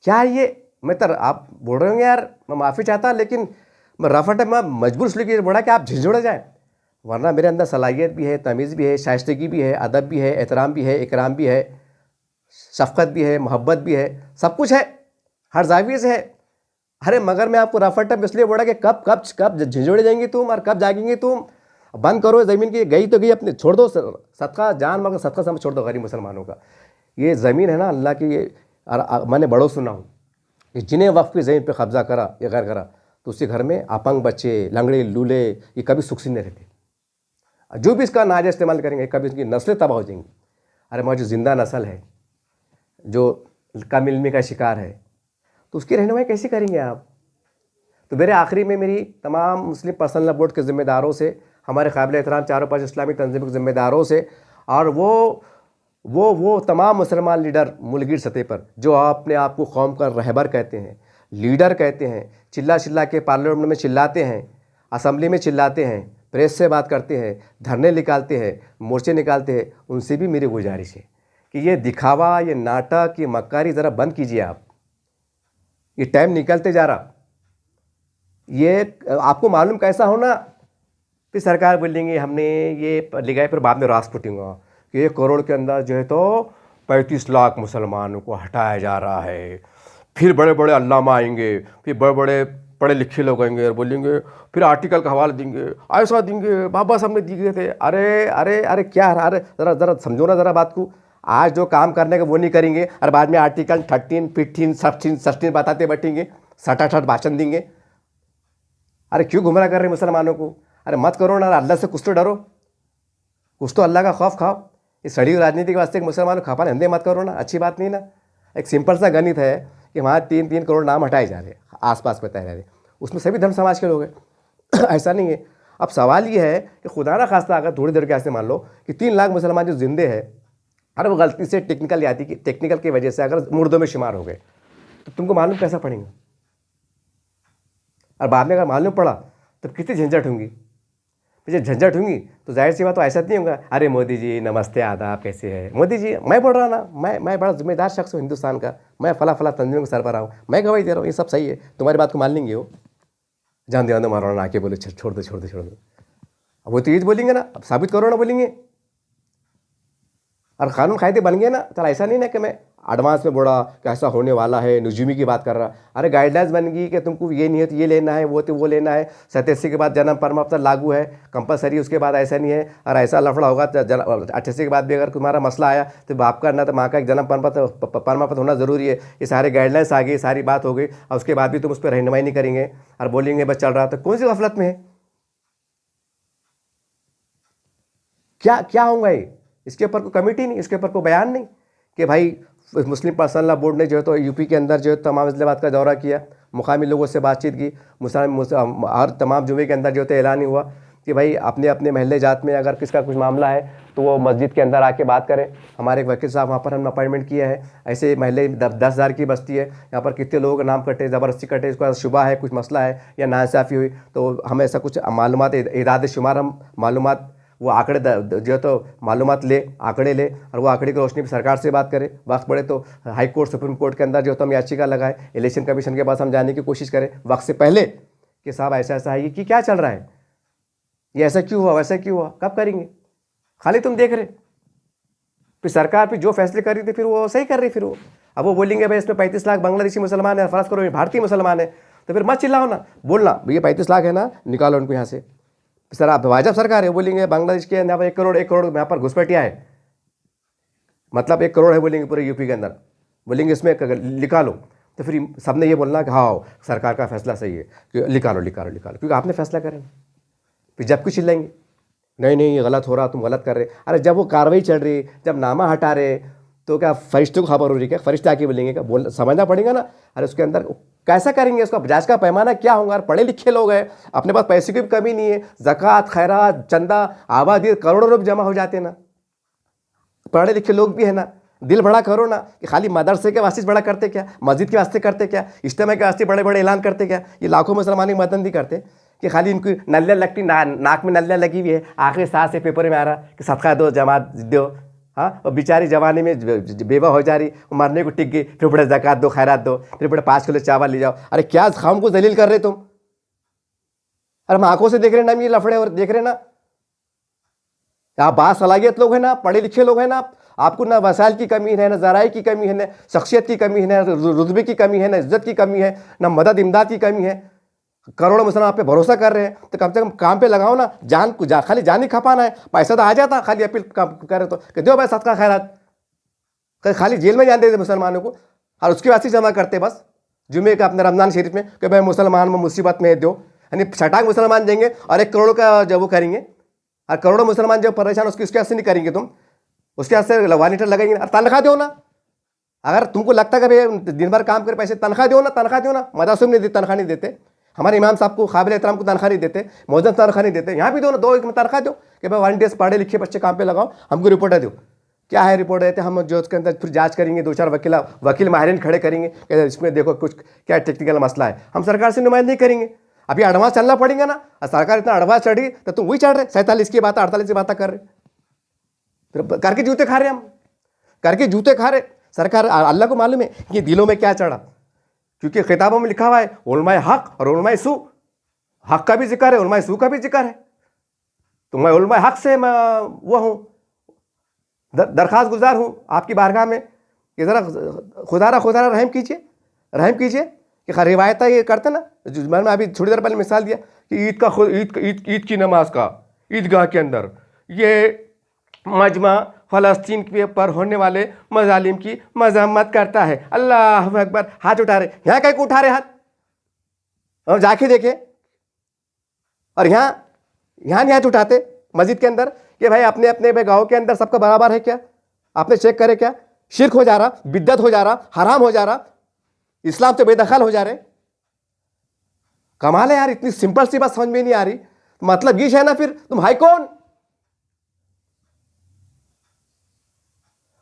[SPEAKER 1] क्या ये मैं तो आप बोल रहे होंगे यार, मैं माफ़ी चाहता, लेकिन मैं रफट मैं मजबूर इसलिए बोला कि आप झिझोड़े जाए, वरना मेरे अंदर सलाहियत भी है, तमीज़ भी है, शाइस्तगी भी है, अदब भी है, एहतराम भी है, इकराम भी है, शफ़क़त भी है, मोहब्बत भी है, सब कुछ है, हर जाविये से है। अरे मगर मैं आपको रफट इसलिए बोला कि कब झिझोड़े जाएंगी तुम और कब जागेंगे तुम। बंद करो ज़मीन की, गई तो गई, अपने छोड़ दो, सदका जान मगर सदका समझ छोड़ दो गरीब मुसलमानों का। ये ज़मीन है ना अल्लाह की, ये मैंने बड़ों सुना हूँ कि जिन्हें वक्फ की ज़मीन पे कब्ज़ा करा या गैर करा तो उसके घर में अपंग बच्चे, लंगड़े, लूले, ये कभी सुख से नहीं रहते। जो भी इसका नाजा इस्तेमाल करेंगे कभी इसकी नस्लें तबाह हो जाएंगी। अरे मगर जो ज़िंदा नस्ल है, जो कम इल्मी का शिकार है, तो उसकी रहनुमाई कैसे करेंगे आप। तो मेरे आखिरी में मेरी तमाम मुस्लिम पर्सनल बोर्ड के ज़िम्मेदारों से, हमारे काबिल एहतराम 4-5 इस्लामी तंजीम के ज़िम्मेदारों से, और वो तमाम मुसलमान लीडर मुल्कगीर सतह पर जो अपने आप को कौम का रहबर कहते हैं, लीडर कहते हैं, चिल्ला के पार्लियामेंट में चिल्लाते हैं, असम्बली में चिल्लाते हैं, प्रेस से बात करते हैं, धरने निकालते हैं, मोर्चे निकालते हैं, उनसे भी मेरी गुजारिश है कि ये दिखावा, ये नाटक, ये मक्कारी ज़रा बंद कीजिए आप। ये टाइम निकलते जा रहा, ये आपको मालूम कैसा होना, फिर सरकार बोलेंगे हमने ये लिखाई, पर बाद में रास फूटूंगा कि 1 करोड़ के अंदर जो है तो 35 लाख मुसलमानों को हटाया जा रहा है। फिर बड़े बड़े अल्लामा आएंगे, फिर बड़े बड़े पढ़े लिखे लोग आएंगे और बोलेंगे, फिर आर्टिकल का हवाला देंगे, ऐसा देंगे, बाबा साहब ने दिए थे। अरे क्या, अरे ज़रा समझो ना ज़रा बात को। आज जो काम करने का वो नहीं करेंगे और बाद में आर्टिकल 13, 15, 16 बताते बैठेंगे, सटासट भाषण देंगे। अरे क्यों गुमराह कर रहे मुसलमानों को। अरे मत करो ना, अल्लाह से कुछ तो डरो, कुछ तो अल्लाह का खौफ खाओ। इस सड़ी राजनीति के वास्ते मुसलमानों को खपाने धंधे मत करो ना, अच्छी बात नहीं ना। एक सिंपल सा गणित है कि वहाँ 3 करोड़ नाम हटाए जा रहे, आसपास बताए जा रहे, उसमें सभी धर्म समाज के लोग हैं। ऐसा नहीं है। अब सवाल ये है कि खुदा ना खास्ता अगर थोड़ी देर के ऐसे मान लो कि 3 लाख मुसलमान जो जिंदे हैं, अरे वो गलती से टेक्निकल की वजह से अगर मुर्दों में शुमार हो गए तो तुमको मालूम कैसा पड़ेगा। और बाद में अगर मालूम पड़ा तो कितनी झंझट होंगी। जब झंझट होंगी तो जाहिर सी बात तो ऐसा नहीं होगा, अरे मोदी जी नमस्ते आदाब कैसे है मोदी जी, मैं बोल रहा ना, मैं बड़ा जिम्मेदार शख्स हूँ हिंदुस्तान का, मैं फला तंजीम का सरबराह हूँ, मैं गवाही दे रहा हूँ, ये सब सही है, तुम्हारी बात को मान लेंगे वो। जान दे मारो ना, आके बोले छोड़ दो। अब वो तो ये बोलेंगे ना, अब साबित करो ना बोलेंगे। और कानून कायदे बन गए ना, तो ऐसा नहीं ना कि मैं एडवांस में बोला कैसा होने वाला है, नजूमी की बात कर रहा। अरे गाइडलाइंस बन गई कि तुमको ये नहीं है तो ये लेना है, वो तो वो लेना है, 87 के बाद जन्म प्रमाण पत्र लागू है कंपलसरी, उसके बाद ऐसा नहीं है। और ऐसा लफड़ा होगा तो 88 के बाद भी अगर तुम्हारा मसला आया तो बाप का ना तो माँ का एक जन्म प्रमाण पत्र होना ज़रूरी है। ये सारे गाइडलाइंस आ गई, सारी बात हो गई, और उसके बाद भी तुम उस पर रहनुमाई नहीं करेंगे और बोलेंगे बस चल रहा। तो कौन सी गफलत में है? क्या क्या होगा ये? इसके ऊपर कोई कमेटी नहीं, इसके ऊपर कोई बयान नहीं कि भाई मुस्लिम पर्सनल लॉ बोर्ड ने जो है तो यूपी के अंदर जो है तमाम इस्लामाबाद का दौरा किया, मुकामी लोगों से बातचीत की, हर तमाम जुमे के अंदर जो है ऐलान हुआ कि भाई अपने अपने महल्ले जात में अगर किसका कुछ मामला है तो वो मस्जिद के अंदर आके बात करें। हमारे एक वकील साहब वहाँ पर हमने अपॉइंटमेंट किया है। ऐसे महल्ले 10,000 की बस्ती है, यहाँ पर कितने लोगों का नाम कटे, ज़बरदस्ती कटे, इसका शुबा है, कुछ मसला है या नाइंसाफ़ी हुई, तो हमें ऐसा कुछ मालूमात इदाद शुमार हम मालूमात वो आंकड़े जो है तो मालूमात ले, आंकड़े ले, और वो आंकड़े की रोशनी पर सरकार से बात करें। वक्त पड़े तो हाई कोर्ट, सुप्रीम कोर्ट के अंदर जो तो हम याचिका लगाए, इलेक्शन कमीशन के पास हम जाने की कोशिश करें वक्त से पहले कि साहब ऐसा ऐसा है कि क्या चल रहा है, ये ऐसा क्यों हुआ, वैसा क्यों हुआ, कब करेंगे? खाली तुम देख रहे, फिर सरकार फिर जो फैसले कर रही थी फिर वो सही कर रही। फिर वो अब वो बोलेंगे भाई इसमें 35 लाख बांग्लादेशी मुसलमान है, फर्ज करो ये भारतीय मुसलमान है, तो फिर मत चिल्लाओ ना, बोलना भैया 35 लाख है ना, निकालो उनको यहाँ से। सर आप भाजपा सरकार है, बोलेंगे बांग्लादेश के यहाँ पर 1 करोड़ यहाँ पर घुसपैठिया है, मतलब 1 करोड़ है बोलेंगे पूरे यूपी के अंदर, बोलेंगे इसमें लिखा लो, तो फिर सबने ये बोलना कि हाँ सरकार का फैसला सही है कि लिखा लो, क्योंकि आपने फैसला करें। फिर जब कुछ चिल्लाएंगे नहीं नहीं ये गलत हो रहा, तुम गलत कर रहे। अरे जब वो कार्रवाई चल रही, जब नामा हटा रहे, तो क्या फरिश्तों को खबर हो रही? क्या फरिश्ते आके बोलेंगे? क्या बोल समझना पड़ेगा ना। अरे उसके अंदर कैसा करेंगे, उसका जांच का पैमाना क्या होगा? पढ़े लिखे लोग हैं, अपने पास पैसे की भी कमी नहीं है, ज़कात खैरात चंदा आबादी करोड़ों रुपये जमा हो जाते ना, पढ़े लिखे लोग भी है ना, दिल बड़ा करो ना, कि खाली मदरसे के वास्ते बड़ा करते क्या, मस्जिद के वास्ते करते क्या, इज्तिमा के वास्ते बड़े बड़े ऐलान करते क्या? ये लाखों मुसलमान की मदद नहीं करते कि खाली इनकी नलियाँ लगती, नाक में नलियाँ लगी हुई है, आखिरी सांस से पेपर में आ रहा कि सदका दो, जमात दो। हाँ, और बेचारी जवानी में बेवा हो जा रही, मरने को टिक गई, फिर बड़े ज़कात दो, खैरात दो, फिर बड़े 5 किलो चावल ले जाओ। अरे क्या खाम को जलील कर रहे तुम? अरे हम आंखों से देख रहे ना, ये लफड़े और देख रहे ना, आप बासलाहियत लोग हैं ना, पढ़े लिखे लोग हैं ना, आपको ना वसाइल की कमी है, ना ज़राए की कमी है, ना शख्सियत की कमी है, ना रुतबे की कमी है, ना इज्जत की कमी है, ना मदद इमदाद की कमी है। करोड़ों मुसलमान आप पे भरोसा कर रहे हैं, तो कम से कम काम पे लगाओ ना। जान को खाली जान ही खपाना है, पैसा तो आ जाता, खाली अपील करे तो कि दो भाई सदका खैरात, खाली जेल में जान देते मुसलमानों को, और उसके वास्ते जमा करते बस जुमे का अपने रमज़ान शरीफ में कि भाई मुसलमान में मुसीबत में दो, यानी छटाक मुसलमान जाएंगे और 1 करोड़ का जब वो करेंगे, और करोड़ों मुसलमान जब परेशान उसके वास्ते नहीं करेंगे तुम, उसके वास्ते वॉलंटियर लगाएंगे। और तनख्वाह दो ना, अगर तुमको लगता है कि भाई दिन भर काम कर पैसे, तनख्वाह दो ना, तनख्वाह दो ना। मदरसों में तनख्वाह नहीं देते, हमारे इमाम साहब को काबिल एहतराम को तनख्वाह नहीं देते, मौजूद तनख्वाह नहीं देते, यहाँ भी दो ना, 2 एक में तनख्वाह दो कि भाई वॉलंटियर्स पढ़े लिखे बच्चे काम पे लगाओ, हमको रिपोर्ट दो। क्या है रिपोर्ट देते, हम जो उसके अंदर फिर जांच करेंगे, 2-4 वकील माहिरीन खड़े करेंगे कि इसमें देखो कुछ क्या टेक्निकल मसला है, हम सरकार से नुमाइंदगी करेंगे। अभी एडवांस चलना पड़ेगा ना, और सरकार इतना एडवांस चढ़ी तो तुम वही चढ़ रहे, 47 की बात 48 की बातें कर रहे, फिर करके जूते खा रहे, हम करके जूते खा रहे। सरकार अल्लाह को मालूम है कि दिलों में क्या चढ़ा, क्योंकि खिताबों में लिखा हुआ है उलमाए हक और उलमाए सू, हक का भी जिक्र है, उलमाए सू का भी जिक्र है। तो मैं उलमाए हक से मैं वो हूँ, दरख्वास्त गुजार हूँ आपकी बारगाह में कि ज़रा खुदारा रहम कीजिए कि रिवायत ये करते ना, मैंने अभी थोड़ी देर पहले मिसाल दिया कि ईद की नमाज का ईदगाह के अंदर ये मजमा फ़लस्तीन के पर होने वाले मजालिम की मजम्मत करता है। अल्लाह अकबर, हाथ उठा रहे, यहाँ कहीं को उठा रहे हाथ, और जाके देखे, और यहाँ नहीं हाथ उठाते मस्जिद के अंदर कि भाई अपने अपने भाई गाँव के अंदर सबका बराबर है क्या? आपने चेक करे क्या? शिरक हो जा रहा, बिद्दत हो जा रहा, हराम हो जा रहा, इस्लाम से बेदखल हो जा रहे। कमाल है यार, इतनी सिंपल सी बात समझ में नहीं आ रही। मतलब ये है ना, फिर तुम हाई कौन?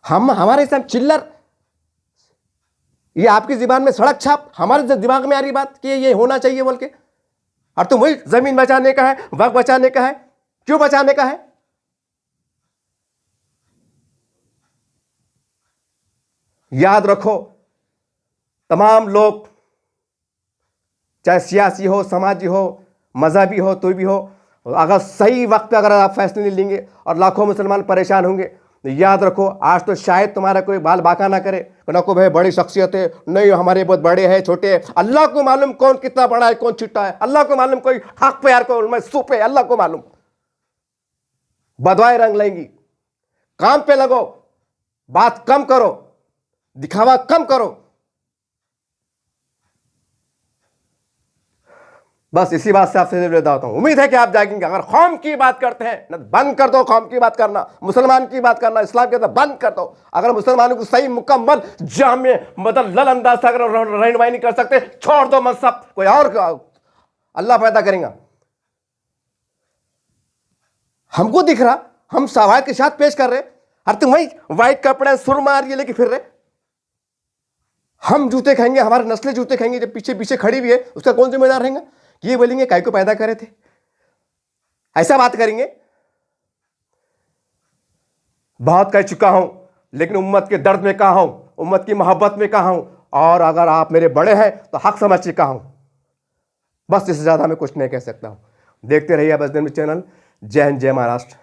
[SPEAKER 1] हमारे साथ चिल्लर, ये आपकी जुबान में सड़क छाप, हमारे दिमाग में आ रही बात कि ये होना चाहिए बोल के, और तुम वही जमीन बचाने का है, वक्त बचाने का है। क्यों बचाने का है? याद रखो, तमाम लोग चाहे सियासी हो, समाजी हो, मजहबी हो, तो भी हो, अगर सही वक्त पे अगर आप फैसले नहीं लेंगे और लाखों मुसलमान परेशान होंगे, याद रखो, आज तो शायद तुम्हारा कोई बाल बाका ना करे, ना को भाई बड़ी शख्सियत है, नहीं हमारे बहुत बड़े हैं छोटे हैं, अल्लाह को मालूम कौन कितना बड़ा है कौन छोटा है, अल्लाह को मालूम कोई हक पे यार को सूप है, अल्लाह को मालूम। बदवाएं रंग लेंगी, काम पे लगो, बात कम करो, दिखावा कम करो। बस इसी बात से आपसे विदा होता हूं। उम्मीद है कि आप जागेंगे। अगर कौम की बात करते हैं ना, बंद कर दो कौम की बात करना, मुसलमान की बात करना, इस्लाम के अंदर बंद कर दो। अगर मुसलमानों को सही मुकम्मल जामे मुदल्लल अंदाज से अगर रहनुमाई नहीं कर सकते, छोड़ दो मजहब, कोई और अल्लाह पैदा करेगा। हमको दिख रहा, हम सवाल के साथ पेश कर रहे, हर तुम वही व्हाइट कपड़े सुरमा ये लेके फिर रहे। हम जूते खाएंगे, हमारी नस्लें जूते खाएंगे, जब पीछे पीछे खड़ी हुई है उसका कौन जिम्मेदार रहेगा? ये बोलेंगे काय को पैदा करे थे, ऐसा बात करेंगे। बहुत कह चुका हूं, लेकिन उम्मत के दर्द में कहा हूं, उम्मत की मोहब्बत में कहा हूं, और अगर आप मेरे बड़े हैं तो हक समझ के कहा हूं। बस इससे ज्यादा मैं कुछ नहीं कह सकता हूं। देखते रहिए बस दिन में चैनल। जय हिंद, जय महाराष्ट्र।